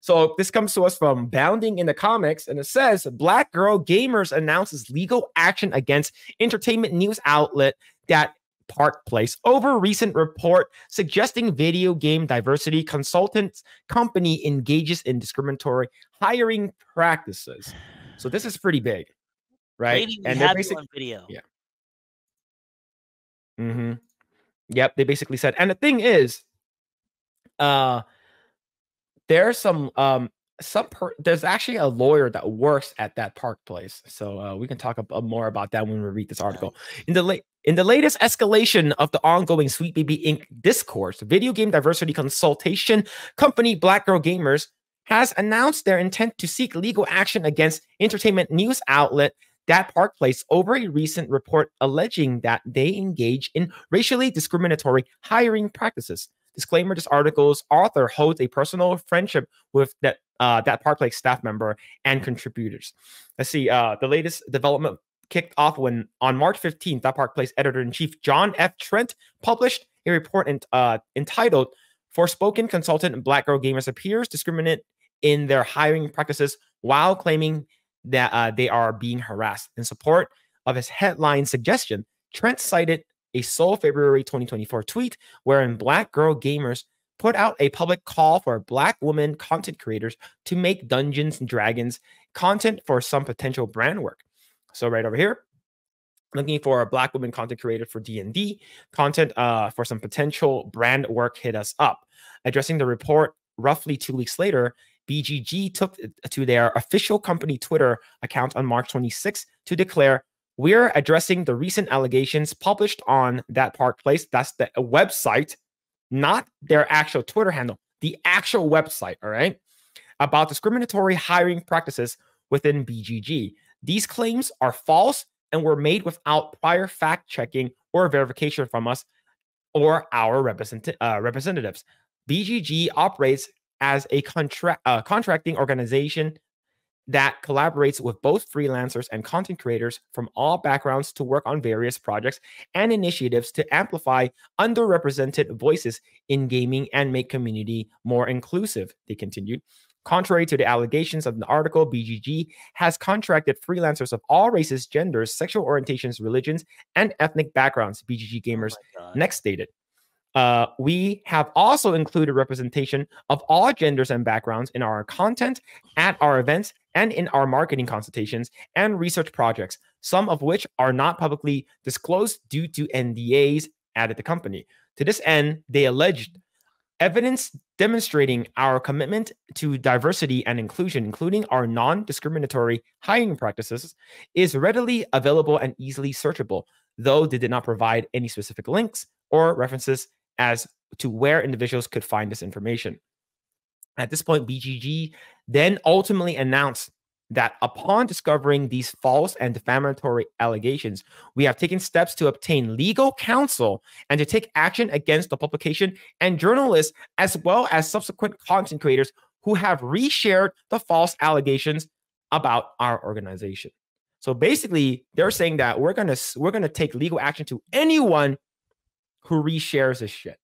So this comes to us from Bounding in the Comics, and it says Black Girl Gamers announces legal action against entertainment news outlet that Park Place over recent report suggesting video game diversity consultants company engages in discriminatory hiring practices. So this is pretty big, right? Maybe we have you on video. Yeah. Yep. They basically said, and the thing is, there's there's actually a lawyer that works at that Park Place, so we can talk more about that when we read this article. In the latest escalation of the ongoing Sweet Baby Inc. discourse, video game diversity consultation company Black Girl Gamers has announced their intent to seek legal action against entertainment news outlet that Park Place over a recent report alleging that they engage in racially discriminatory hiring practices. Disclaimer: this article's author holds a personal friendship with that Park Place staff member and contributors. Let's see. The latest development kicked off when on March 15th, that Park Place editor-in-chief John F. Trent published a report entitled "Forspoken Consultant Black Girl Gamers Appears Discriminate in Their Hiring Practices While Claiming that they are being harassed." In support of his headline suggestion, Trent cited a sole February 2024 tweet wherein Black Girl Gamers put out a public call for Black women content creators to make Dungeons and Dragons content for some potential brand work. So right over here, looking for a Black woman content creator for D&D content for some potential brand work, hit us up. Addressing the report roughly 2 weeks later, BGG took to their official company Twitter account on March 26th to declare, "We're addressing the recent allegations published on that Park Place." That's the website, not their actual Twitter handle, the actual website, all right, about discriminatory hiring practices within BGG. These claims are false and were made without prior fact-checking or verification from us or our representatives. BGG operates as a contracting organization that collaborates with both freelancers and content creators from all backgrounds to work on various projects and initiatives to amplify underrepresented voices in gaming and make community more inclusive, they continued. Contrary to the allegations of the article, BGG has contracted freelancers of all races, genders, sexual orientations, religions, and ethnic backgrounds, BGG Gamers next stated. We have also included representation of all genders and backgrounds in our content, at our events, and in our marketing consultations and research projects, some of which are not publicly disclosed due to NDAs, added the company. To this end, they alleged evidence demonstrating our commitment to diversity and inclusion, including our non-discriminatory hiring practices, is readily available and easily searchable, though they did not provide any specific links or references as to where individuals could find this information. At this point, BGG then ultimately announced that upon discovering these false and defamatory allegations, we have taken steps to obtain legal counsel and to take action against the publication and journalists, as well as subsequent content creators who have reshared the false allegations about our organization. So basically, they're saying that we're gonna take legal action to anyone who reshares this shit.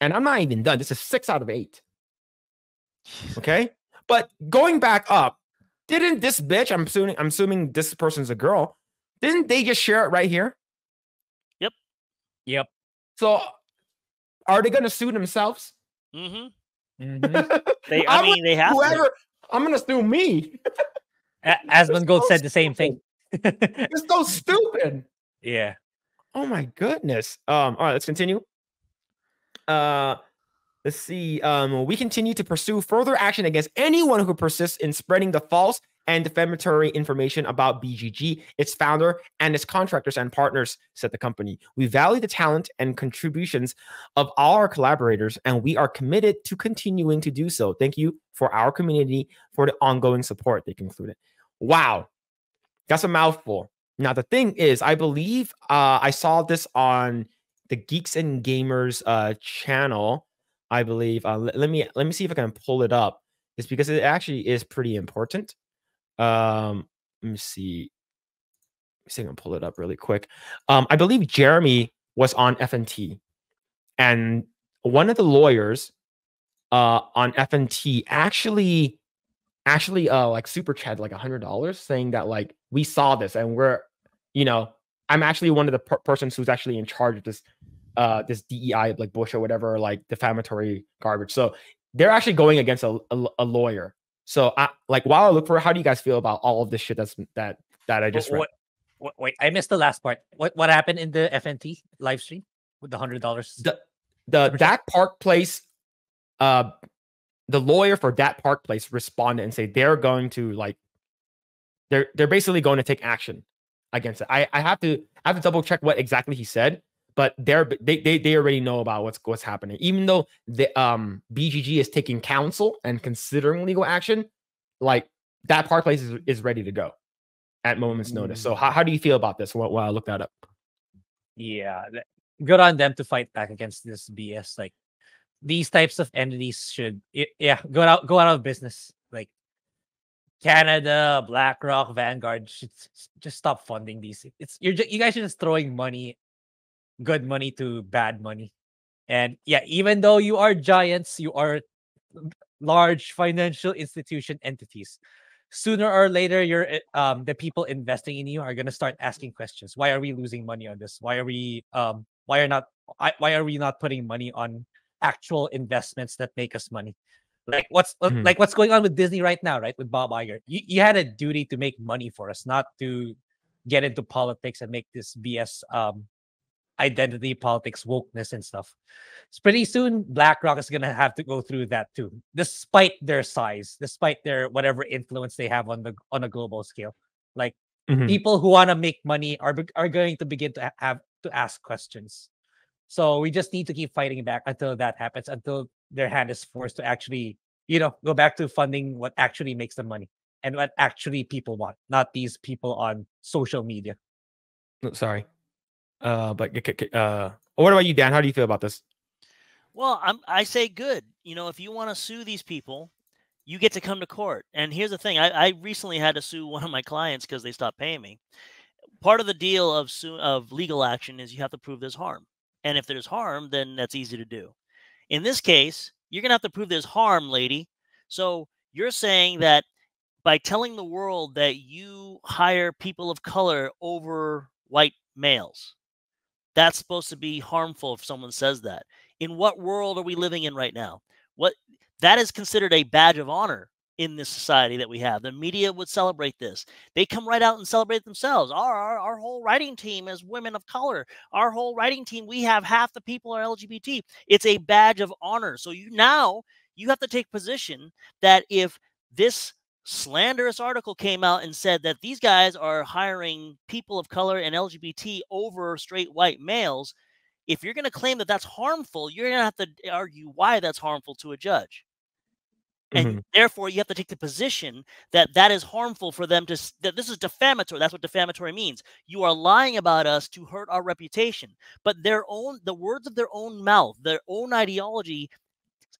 And I'm not even done. This is 6 out of 8. Okay, but going back up, didn't this bitch? I'm assuming this person's a girl. Didn't they just share it right here? Yep. So, are they gonna sue themselves? They have to. I'm gonna sue me. Asmongold said the same thing. It's so stupid. Yeah. Oh my goodness. All right, let's continue. Let's see. We continue to pursue further action against anyone who persists in spreading the false and defamatory information about BGG, its founder, and its contractors and partners, said the company. We value the talent and contributions of all our collaborators, and we are committed to continuing to do so. Thank you for our community for the ongoing support, they concluded. Wow. That's a mouthful. Now, the thing is, I believe I saw this on the Geeks and Gamers channel. I believe. Let me see if I can pull it up. It's because it actually is pretty important. Let me see. Let me see if I can pull it up really quick. I believe Jeremy was on FNT, and one of the lawyers on FNT actually like super chat like $100 saying that like we saw this and we're, you know, I'm actually one of the persons who's actually in charge of this this DEI like bullshit or whatever, like defamatory garbage. So they're actually going against a lawyer. So like while I look for, how do you guys feel about all of this shit that I just read? Wait, I missed the last part. What happened in the FNT live stream with the $100? That Park Place, the lawyer for that Park Place responded and say they're going to like they're basically going to take action against it. I have to double check what exactly he said, but they already know about what's happening. Even though the BGG is taking counsel and considering legal action, like that Park Place is ready to go at moment's notice. So how do you feel about this? While I look that up. Yeah, good on them to fight back against this BS. Like these types of entities should go out of business. Like Canada, BlackRock, Vanguard should just stop funding these. You guys are just throwing money, good money to bad money. And yeah, even though you are giants, you are large financial institution entities. Sooner or later, the people investing in you are gonna start asking questions. Why are we losing money on this? Why are we not putting money on actual investments that make us money? Like what's going on with Disney right now, right? With Bob Iger. You had a duty to make money for us, not to get into politics and make this BS identity politics, wokeness and stuff. It's pretty soon BlackRock is gonna have to go through that too, despite their size, despite their whatever influence they have on a global scale. Like people who want to make money are going to begin to have to ask questions. So we just need to keep fighting back until that happens, until their hand is forced to actually, go back to funding what actually makes them money and what actually people want, not these people on social media. Sorry. But what about you, Dan? How do you feel about this? Well, I say good. If you want to sue these people, you get to come to court. And here's the thing: I recently had to sue one of my clients because they stopped paying me. Part of the deal of legal action is you have to prove there's harm, and if there's harm, then that's easy to do. In this case, you're gonna have to prove there's harm, lady. So you're saying that by telling the world that you hire people of color over white males, that's supposed to be harmful if someone says that. In what world are we living in right now? That is considered a badge of honor in this society that we have. The media would celebrate this. They come right out and celebrate themselves. Our whole writing team is women of color. Our whole writing team, we have half the people are LGBT. It's a badge of honor. So you have to take position that if this slanderous article came out and said that these guys are hiring people of color and LGBT over straight white males, if you're going to claim that that's harmful, you're going to have to argue why that's harmful to a judge. And therefore, you have to take the position that is harmful for them that this is defamatory. That's what defamatory means. You are lying about us to hurt our reputation. But the words of their own mouth, their own ideology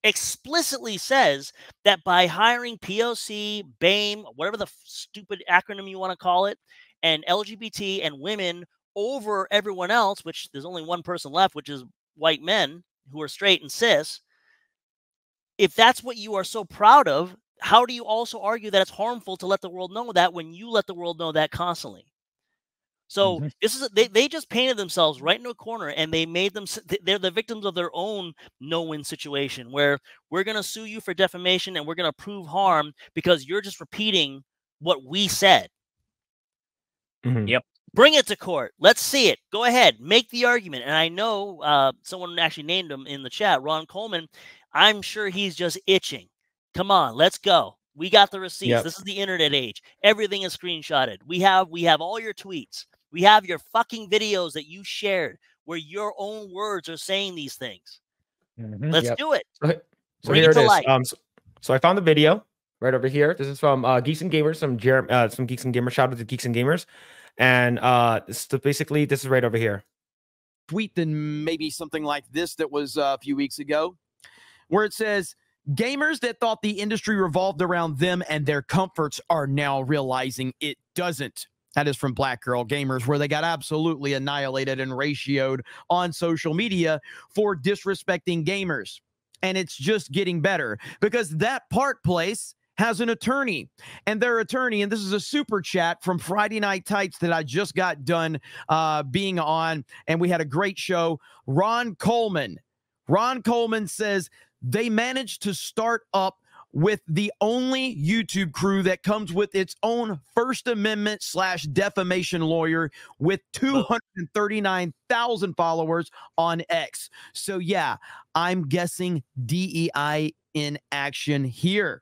explicitly says that by hiring POC, BAME, whatever the stupid acronym you want to call it, and LGBT and women over everyone else, which there's only one person left, which is white men who are straight and cis. If that's what you are so proud of, how do you also argue that it's harmful to let the world know that when you let the world know that constantly? So they just painted themselves right into a corner, and they're the victims of their own no-win situation where we're going to sue you for defamation and we're going to prove harm because you're just repeating what we said. Yep. Bring it to court. Let's see it. Go ahead. Make the argument. And I know someone actually named him in the chat, Ron Coleman. I'm sure he's just itching. Come on, let's go. We got the receipts. Yep. This is the internet age. Everything is screenshotted. We have all your tweets. We have your fucking videos that you shared where your own words are saying these things. Let's do it. So here it is. So I found the video right over here. This is from Geeks and Gamers, some Geeks and Gamers. Shout out to Geeks and Gamers. And basically, this is right over here. Tweet than maybe something like this that was a few weeks ago, where it says, gamers that thought the industry revolved around them and their comforts are now realizing it doesn't. That is from Black Girl Gamers, where they got absolutely annihilated and ratioed on social media for disrespecting gamers. and it's just getting better because that park place has an attorney, and their attorney, and this is a super chat from Friday Night Tights that I just got done being on, and we had a great show. Ron Coleman says they managed to start up with the only YouTube crew that comes with its own First Amendment / defamation lawyer with 239,000 followers on X. So yeah, I'm guessing DEI in action here.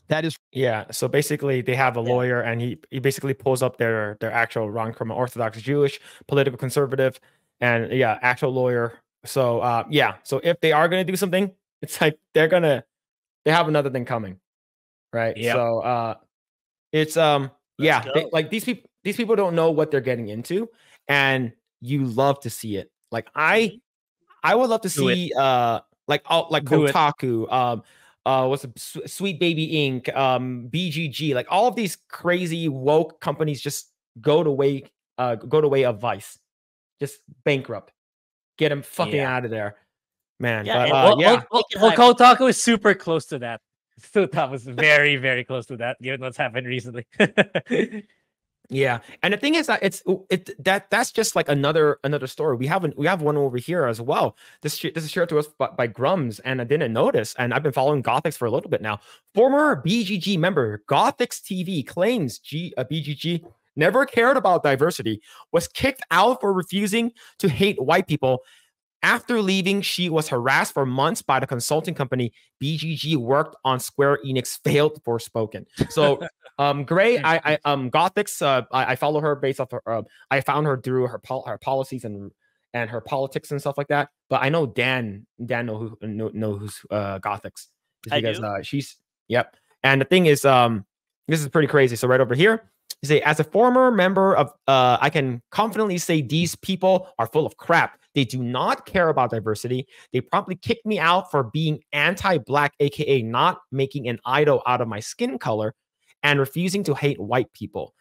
That is, yeah. So basically, they have a lawyer, and he basically pulls up their actual Ron Coleman, Orthodox Jewish, political conservative, and yeah, actual lawyer. So yeah. So if they are gonna do something, it's like they have another thing coming, right? Yep. So it's yeah. Like these people don't know what they're getting into, and you love to see it. Like I would love to see like Kotaku, what's Sweet Baby Inc, BGG, like all of these crazy woke companies just go to way of Vice, just bankrupt, get them fucking out of there, man. Yeah, But Kotaku is super close to that. That was very, very close to that, given what's happened recently. Yeah, and the thing is that that's just like another story. We have one over here as well. This is shared to us by Grums, and I didn't notice. And I've been following Gothics for a little bit now. Former BGG member Gothics TV claims BGG never cared about diversity, was kicked out for refusing to hate white people. After leaving, she was harassed for months by the consulting company BGG worked on. Square Enix failed Forspoken. So, Grae, I Gothics, I follow her based off her. I found her through her policies and her politics and stuff like that. But I know Dan knows who's Gothics, because she's yep. And the thing is, this is pretty crazy. So right over here, you say, as a former member of, I can confidently say these people are full of crap. They do not care about diversity. They promptly kicked me out for being anti-black, aka not making an idol out of my skin color, and refusing to hate white people.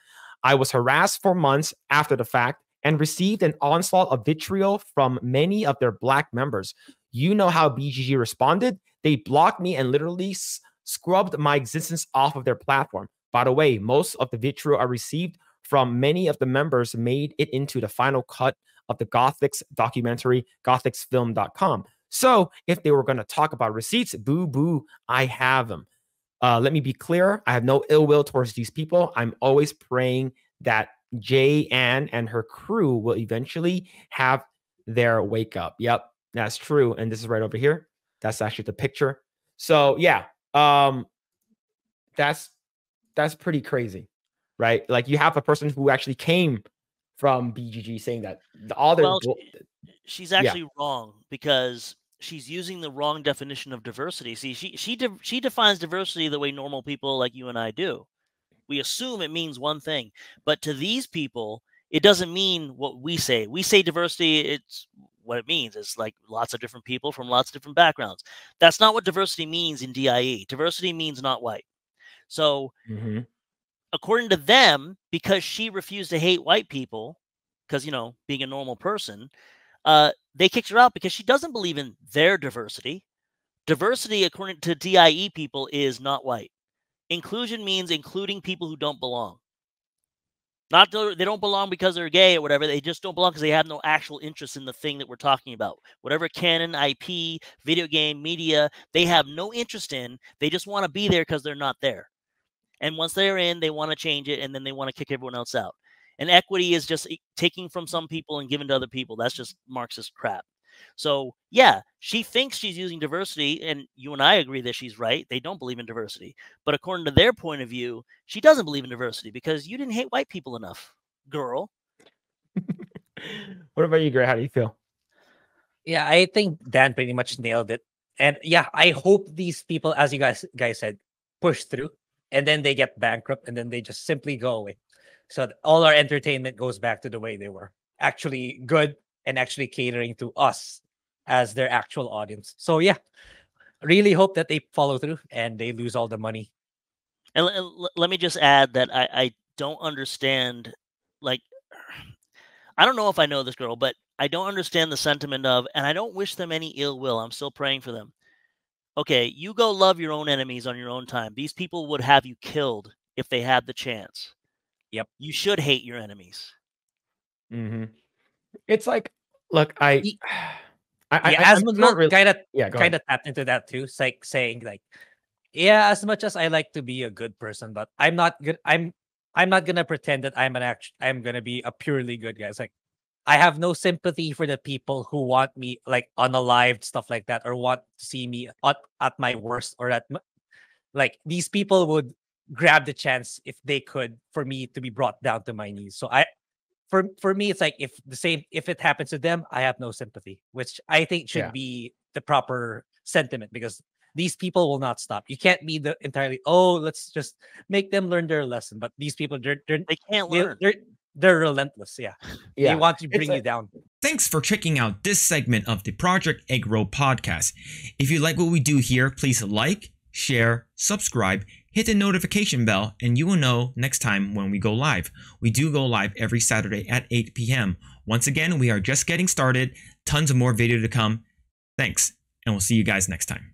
I was harassed for months after the fact and received an onslaught of vitriol from many of their black members. You know how BGG responded? They blocked me and literally scrubbed my existence off of their platform. By the way, most of the vitriol I received from many of the members made it into the final cut of the Gothics documentary, gothicsfilm.com. So if they were going to talk about receipts, boo boo, I have them. Let me be clear. I have no ill will towards these people. I'm always praying that Jay Ann and her crew will eventually have their wake up. Yep, that's true. And this is right over here. That's actually the picture. So yeah, that's pretty crazy, right? Like you have a person who actually came from BGG saying that she's actually wrong, because she's using the wrong definition of diversity. See, she defines diversity the way normal people like you and I do. We assume it means one thing, but to these people, it doesn't mean what we say. We say diversity, it's what it means. It's like lots of different people from lots of different backgrounds. That's not what diversity means in DIE. Diversity means not white. So according to them, because she refused to hate white people, because, you know, being a normal person, they kicked her out because she doesn't believe in their diversity. Diversity, according to DIE people, is not white. Inclusion means including people who don't belong. Not they don't belong because they're gay or whatever. They just don't belong because they have no actual interest in the thing that we're talking about. Whatever canon, IP, video game, media, they have no interest in. They just want to be there because they're not there. And once they're in, they want to change it, and then they want to kick everyone else out. And equity is just taking from some people and giving to other people. That's just Marxist crap. So, yeah, she thinks she's using diversity, and you and I agree that she's right. They don't believe in diversity. But according to their point of view, she doesn't believe in diversity because you didn't hate white people enough, girl. What about you, Grae? How do you feel? Yeah, I think Dan pretty much nailed it. And yeah, I hope these people, as you guys said, push through, and then they get bankrupt, and then they just simply go away. So all our entertainment goes back to the way they were, actually good and actually catering to us as their actual audience. So yeah, really hope that they follow through and they lose all the money. And let me just add that I don't understand, like, I don't know if I know this girl, but I don't understand the sentiment of, and I don't wish them any ill will. I'm still praying for them. okay, you go love your own enemies on your own time. These people would have you killed if they had the chance. Yep. You should hate your enemies. Mm-hmm. It's like, look, Yeah, I'm not really. kind of Yeah, go ahead. tapped into that too. It's like saying like, yeah, as much as I like to be a good person, but I'm not good. I'm not gonna pretend that I'm gonna be a purely good guy. It's like I have no sympathy for the people who want me like unalived, stuff like that, or want to see me at my worst, or like these people would grab the chance if they could for me to be brought down to my knees. So for me, it's like if it happens to them, I have no sympathy, which I think should be the proper sentiment, because these people will not stop. You can't be the entirely, oh, let's just make them learn their lesson. But these people, They can't learn. They're relentless. Yeah. They want to bring you down. Thanks for checking out this segment of the Project Eggroll podcast. If you like what we do here, please like, share, subscribe, hit the notification bell, and you will know next time when we go live. We do go live every Saturday at 8 p.m. Once again, we are just getting started. Tons of more video to come. Thanks, and we'll see you guys next time.